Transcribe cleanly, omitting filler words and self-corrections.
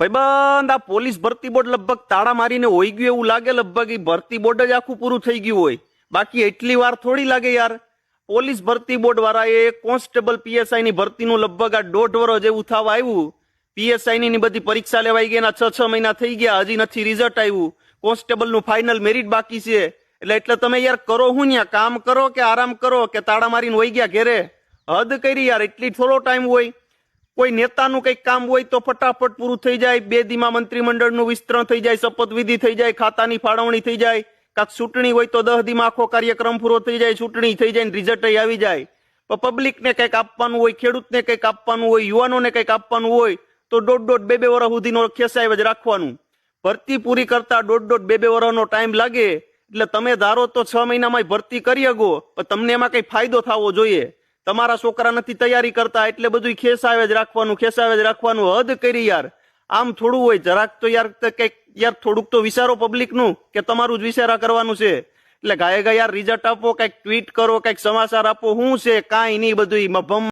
ભાઈબંધ આ પોલીસ ભરતી બોર્ડ લગભગ તાળા મારીને હોઈ ગયું એવું લાગે. લગભગ એ ભરતી બોર્ડ જ આખું પૂરું થઈ ગયું હોય. બાકી એટલી વાર થોડી લાગે યાર. પોલીસ ભરતી બોર્ડ વાળાએ કોન્સ્ટેબલ પીએસઆઈ ની ભરતીનું લગભગ આ 1.5 વર્ષ જેવું થવા આવ્યું. પીએસઆઈ ની બધી પરીક્ષા લેવાઈ ગઈ, 6 મહિના થઈ ગયા, હજી નથી રિઝલ્ટ આવ્યું. કોન્સ્ટેબલ નું ફાઇનલ મેરિટ બાકી છે. એટલે તમે યાર કરો હું ન્યા, કામ કરો કે આરામ કરો કે તાળા મારીને વહી ગયા ઘેરે? હદ કરી યાર, એટલી થોડો ટાઈમ હોય. કોઈ નેતાનું કંઈક કામ હોય તો ફટાફટ પૂરું થઈ જાય. 2 દીમાં મંત્રીમંડળનું વિસ્તરણ થઈ જાય, શપથવિધિ થઈ જાય, ખાતાની ફાળવણી થઈ જાય. કાંક ચૂંટણી હોય તો 10 દીમાં આખો કાર્યક્રમ પૂરો થઈ જાય, ચૂંટણી થઈ જાય, રિઝલ્ટ આવી જાય. પણ પબ્લિકને કંઈક આપવાનું હોય, ખેડૂતને કંઈક આપવાનું હોય, યુવાનોને કંઈક આપવાનું હોય તો 1.5-2 વર્ષ સુધીનો ખેસાય જ રાખવાનું. ભરતી પૂરી કરતા 1.5-2 વર્ષનો ટાઈમ લાગે. એટલે તમે ધારો તો 6 મહિનામાં ભરતી કરી શકો, પણ તમને એમાં કઈ ફાયદો થવો જોઈએ. તમારા છોકરા નથી તૈયારી કરતા એટલે બધું ખેસાવે જ રાખવાનું, ખેસાવે જ રાખવાનું. હદ કરી યાર. આમ થોડું હોય. જરાક તો યાર કઈક યાર થોડુંક તો વિચારો પબ્લિક નું કે તમારું જ વિચારા કરવાનું છે. એટલે ગાયે યાર રિઝલ્ટ આપો, કઈક ટ્વીટ કરો, કઈક સમાચાર આપો. શું છે કાંઈ નહીં, બધું મભમ